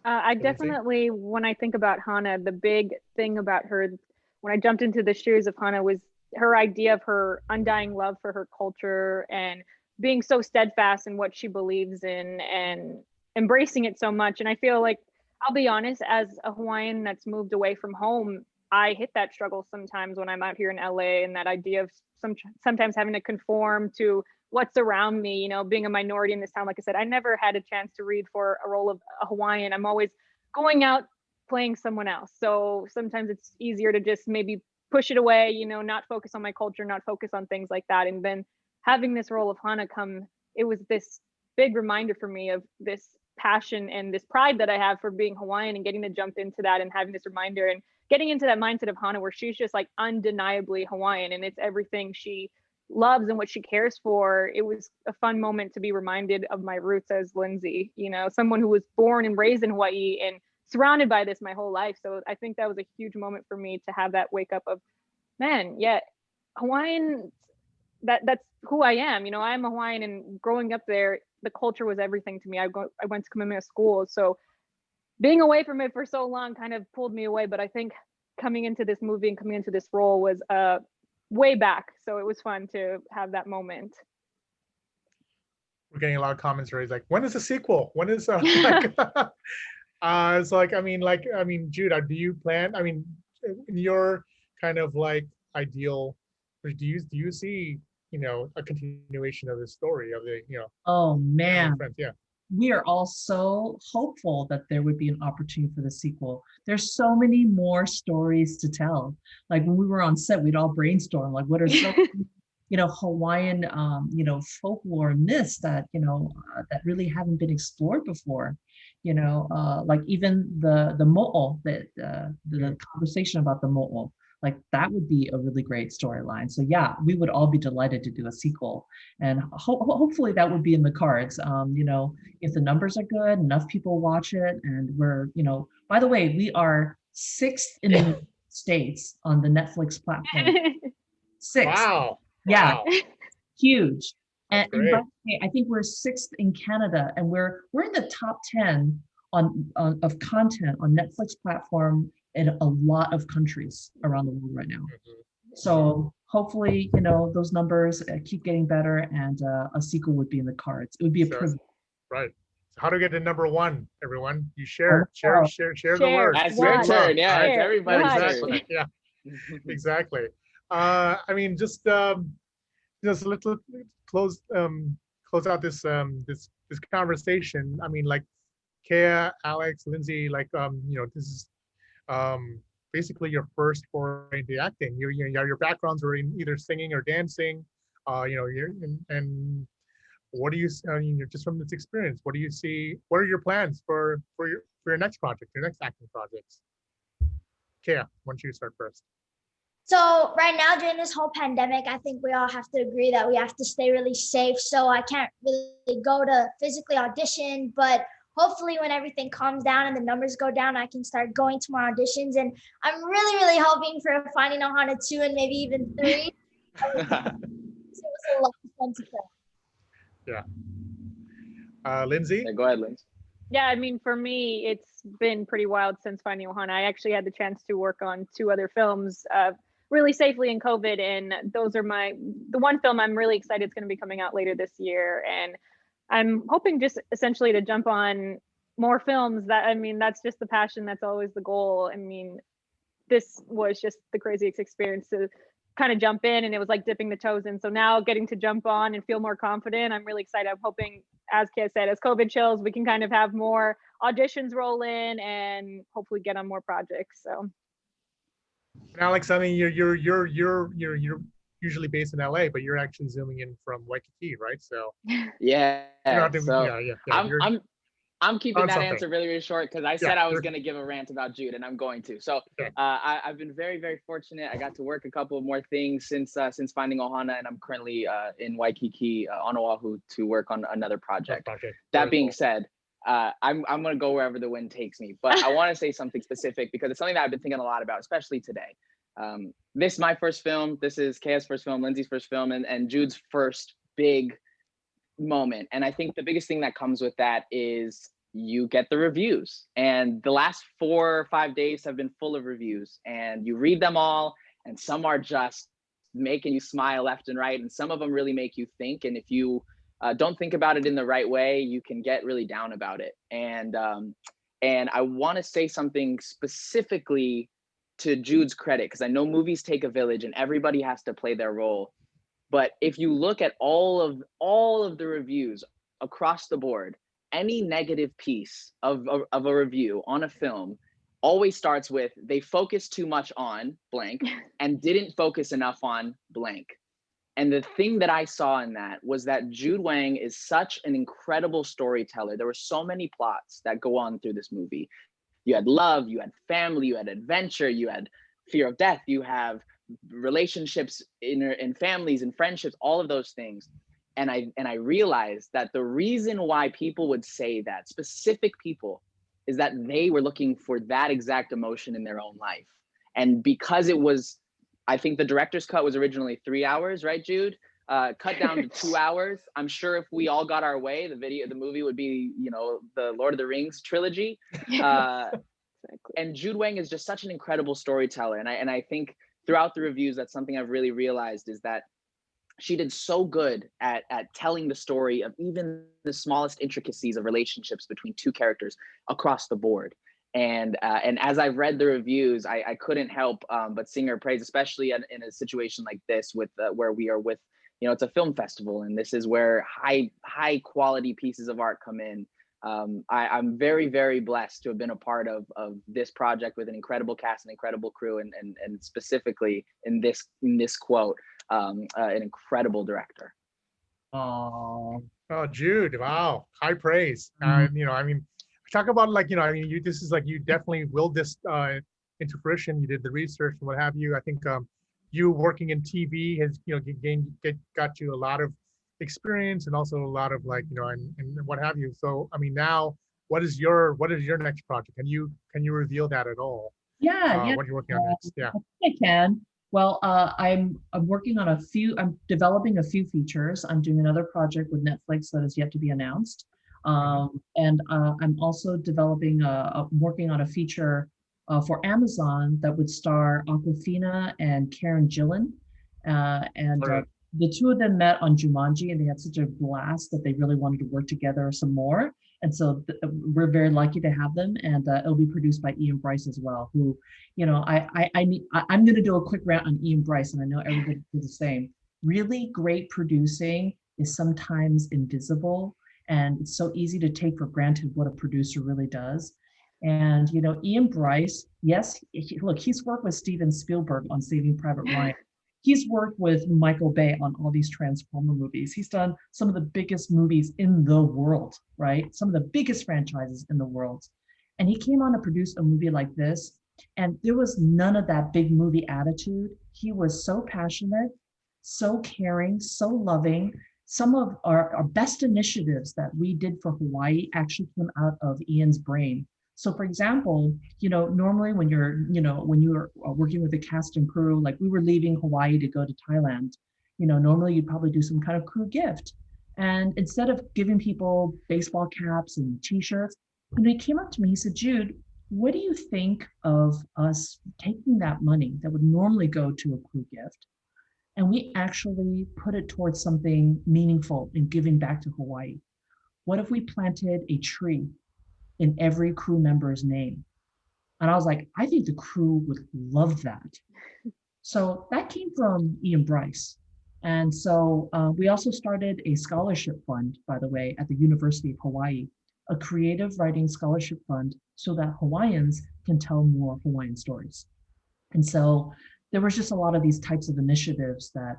I definitely, when I think about Hana, the big thing about her, when I jumped into the shoes of Hana, was her idea of her undying love for her culture and being so steadfast in what she believes in and embracing it so much. And I feel like, I'll be honest, as a Hawaiian that's moved away from home, I hit that struggle sometimes when I'm out here in LA, and that idea of sometimes having to conform to what's around me, being a minority in this town. Like I said, I never had a chance to read for a role of a Hawaiian. I'm always going out playing someone else. So sometimes it's easier to just maybe push it away, not focus on my culture, not focus on things like that. And then having this role of Hana come, it was this big reminder for me of this passion and this pride that I have for being Hawaiian, and getting to jump into that and having this reminder and getting into that mindset of Hana, where she's just like undeniably Hawaiian and it's everything she loves and what she cares for. It was a fun moment to be reminded of my roots as Lindsay, someone who was born and raised in Hawaii and surrounded by this my whole life. So I think that was a huge moment for me to have that wake up of, man, yeah, Hawaiian, that's who I am. I'm a Hawaiian, and growing up there, the culture was everything to me. I went to Kamehameha school, so being away from it for so long kind of pulled me away. But I think coming into this movie and coming into this role was way back, so it was fun to have that moment. We're getting a lot of comments right. It's like, when is the sequel? When is like it's like, I mean, Jude, do you plan? I mean, in your kind of like ideal, do you see a continuation of the story of the Oh man, friends? Yeah. we are all so hopeful that there would be an opportunity for the sequel. There's so many more stories to tell. Like when we were on set, we'd all brainstorm, like what are so Hawaiian, folklore myths that, that really haven't been explored before. Like even the mo'o, the conversation about the mo'o, like that would be a really great storyline. So yeah, we would all be delighted to do a sequel, and hopefully that would be in the cards. If the numbers are good, enough people watch it, and we're, by the way, we are 6th in the States on the Netflix platform. 6th. Wow. Yeah, Wow. huge. That's And by great. the way, I think we're 6th in Canada, and we're in the top 10 on of content on Netflix platform in a lot of countries around the world right now. Mhm. So hopefully, those numbers keep getting better, and a sequel would be in the cards. It would be a So, privilege. right. So how to get to #1, everyone? You Oh, share wow. the word. That's Spread your the turn. love, Yeah, right? it's everybody's Exactly. turn. Yeah, exactly. I mean, just let's close out this conversation. I mean, like Kea, Alex, Lindsay, like this is basically your first foray into acting. Your backgrounds were in either singing or dancing. And what do you? I mean, just from this experience, what do you see? What are your plans for your next project, your next acting projects? Kea, why don't you start first? So right now during this whole pandemic, I think we all have to agree that we have to stay really safe. So I can't really go to physically audition, but hopefully when everything calms down and the numbers go down, I can start going to more auditions. And I'm really, really hoping for Finding Ohana 2 and maybe even 3. It was a lot of fun to film. Yeah. Lindsay? Yeah, go ahead, Lindsay. Yeah, I mean, for me, it's been pretty wild since Finding Ohana. I actually had the chance to work on 2 other films really safely in COVID. And those are the one film I'm really excited is going to be coming out later this year. And I'm hoping just essentially to jump on more films. That's just the passion. That's always the goal. I mean, this was just the craziest experience to kind of jump in, and it was like dipping the toes in. So now getting to jump on and feel more confident, I'm really excited. I'm hoping, as Kea said, as COVID chills, we can kind of have more auditions roll in and hopefully get on more projects. So Alex, I mean, you're usually based in LA, but you're actually zooming in from Waikiki, right? So Yeah. So yeah. I'm keeping that something. answer really, really short because I said I was going to give a rant about Jude, and I'm going to. So I've been very, very fortunate. I got to work a couple of more things since Finding Ohana, and I'm currently in Waikiki on Oahu to work on another project. That being said, I'm going to go wherever the wind takes me. But I want to say something specific because it's something that I've been thinking a lot about, especially today. This is my first film. This is Kea's first film, Lindsay's first film, and Jude's first big moment. And I think the biggest thing that comes with that is you get the reviews, and the last 4 or 5 days have been full of reviews, and you read them all, and some are just making you smile left and right, and some of them really make you think. And if you don't think about it in the right way, you can get really down about it. And I want to say something specifically to Jude's credit, because I know movies take a village and everybody has to play their role. But if you look at all of the reviews across the board, any negative piece of a review on a film always starts with they focused too much on blank and didn't focus enough on blank. And the thing that I saw in that was that Jude Wang is such an incredible storyteller. There were so many plots that go on through this movie. You had love, you had family, you had adventure, you had fear of death, you have relationships in families and friendships, all of those things. And I realized that the reason why people would say that, specific people, is that they were looking for that exact emotion in their own life. And because it was, I think the director's cut was originally 3 hours, right, Jude? Cut down to 2 hours. I'm sure if we all got our way, the movie would be, the Lord of the Rings trilogy. And Jude Wang is just such an incredible storyteller. And I think throughout the reviews, that's something I've really realized, is that she did so good at telling the story of even the smallest intricacies of relationships between 2 characters across the board. And as I've read the reviews, I couldn't help but sing her praise, especially in a situation like this with where we are with, it's a film festival, and this is where high quality pieces of art come in. I'm very, very blessed to have been a part of this project with an incredible cast and incredible crew, and specifically in this quote, an incredible director. Oh, Oh, Jude, wow, high praise. And I mean, talk about like, I mean, this is like, you definitely willed this into fruition. You did the research and what have you. I think you working in TV has, got you a lot of experience and also a lot of like, and what have you. So, I mean, now what is your next project? Can you reveal that at all? yeah. What you're working on next? Yeah. I can. Well, I'm working on I'm developing a few features. I'm doing another project with Netflix that is yet to be announced. And I'm also working on a feature for Amazon that would star Aquafina and Karen Gillan. And Alright. the two of them met on Jumanji, and they had such a blast that they really wanted to work together some more. And so we're very lucky to have them, and it'll be produced by Ian Bryce as well. Who, I'm going to do a quick rant on Ian Bryce, and I know everybody does the same. Really great producing is sometimes invisible, and it's so easy to take for granted what a producer really does. And Ian Bryce, yes, he's worked with Steven Spielberg on Saving Private Ryan. He's worked with Michael Bay on all these Transformer movies. He's done some of the biggest movies in the world, right? Some of the biggest franchises in the world. And he came on to produce a movie like this, and there was none of that big movie attitude. He was so passionate, so caring, so loving. Some of our best initiatives that we did for Hawaii actually came out of Ian's brain. So for example, normally when you're working with the cast and crew, like we were leaving Hawaii to go to Thailand, normally you'd probably do some kind of crew gift. And instead of giving people baseball caps and t-shirts, he came up to me, he said, Jude, what do you think of us taking that money that would normally go to a crew gift, and we actually put it towards something meaningful in giving back to Hawaii? What if we planted a tree in every crew member's name? And I was like, I think the crew would love that. So that came from Ian Bryce. And so we also started a scholarship fund, by the way, at the University of Hawaii, a creative writing scholarship fund so that Hawaiians can tell more Hawaiian stories. And so there was just a lot of these types of initiatives that,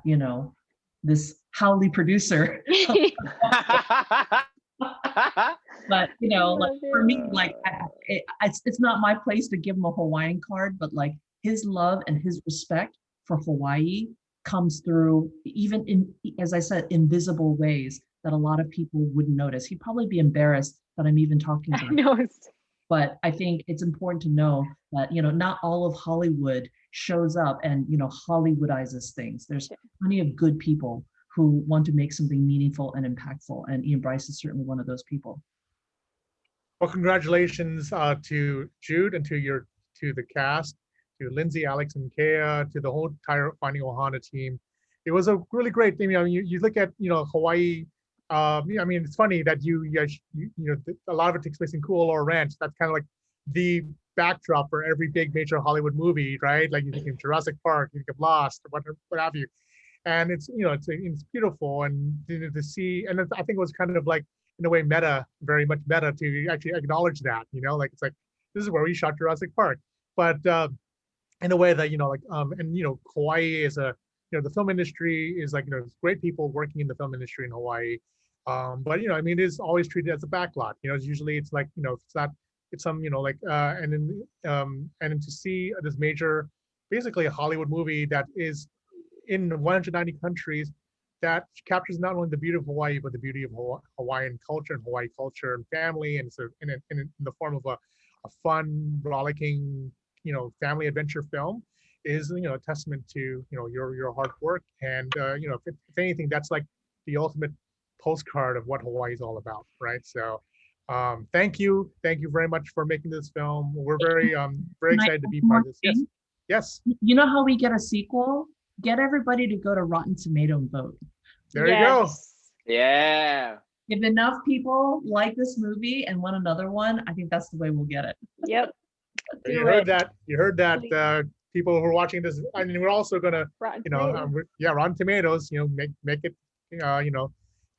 this howly producer but like for me, like it's not my place to give him a Hawaiian card, but like his love and his respect for Hawaii comes through even in, as I said, invisible ways that a lot of people wouldn't notice. He'd probably be embarrassed that I'm even talking about it. But I think it's important to know that not all of Hollywood shows up and Hollywoodizes things. There's plenty of good people who want to make something meaningful and impactful, and Ian Bryce is certainly one of those people. Well, congratulations to Jude and to the cast, to Lindsay, Alex, and Kea, to the whole entire Finding Ohana team. It was a really great thing. I mean, you look at Hawaii. I mean, it's funny that a lot of it takes place in Kualoa Ranch. That's kind of like the backdrop for every big major Hollywood movie, right? Like you think of Jurassic Park, you think of Lost, what have you. And it's it's beautiful, and to see, and I think it was kind of like in a way very much meta to actually acknowledge that, like it's like this is where we shot Jurassic Park, but in a way that Hawaii is the film industry is like there's great people working in the film industry in Hawaii, but I mean it is always treated as a backlot. It's usually it's like it's not it's some and then to see this major, basically a Hollywood movie that is in 190 countries, that captures not only the beauty of Hawaii, but the beauty of Hawaiian culture and Hawaii culture and family, and so in the form of a fun, rollicking, family adventure film, is a testament to your hard work, and if anything, that's like the ultimate postcard of what Hawaii is all about, right? So thank you very much for making this film. We're very excited to be part of this. Yes. You know how we get a sequel? Get everybody to go to Rotten Tomato and vote. There you go. Yeah. If enough people like this movie and want another one, I think that's the way we'll get it. Yep. You heard that. People who are watching this, I mean, we're also gonna, Rotten Rotten Tomatoes, make it,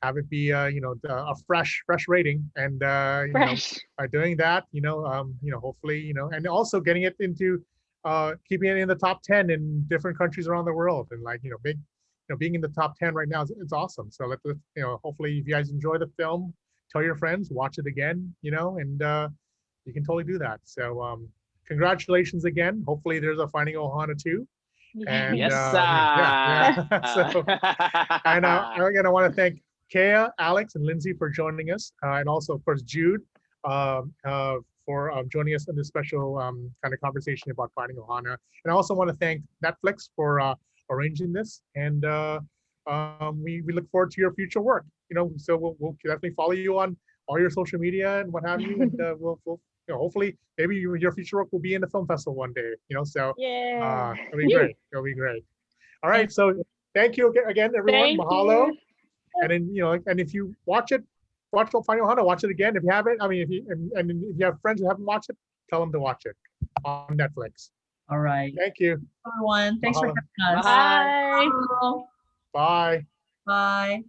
have it be a fresh rating, and Fresh. by doing that, hopefully, and also getting it into keeping it in the top 10 in different countries around the world, and big, being in the top 10 right now it's awesome. So hopefully if you guys enjoy the film, tell your friends, watch it again, and you can totally do that. So congratulations again. Hopefully there's a Finding Ohana 2. And Yes, yeah. So, and again, I want to thank Kea, Alex, and Lindsay for joining us, and also, of course, Jude for joining us in this special kind of conversation about Finding Ohana. And I also want to thank Netflix for arranging this. And we look forward to your future work. So we'll definitely follow you on all your social media and what have you. And we'll hopefully maybe your future work will be in the film festival one day. So Yeah. it'll be great. It'll be great. All right. So thank you again, everyone. Thank Mahalo. you. And then and if you watch Finding Ohana, watch it again. If you haven't, if you have friends who haven't watched it, tell them to watch it on Netflix. All right, Thank you. everyone. Thanks for Mahalo. having us. Bye. Mahalo. Bye. Bye.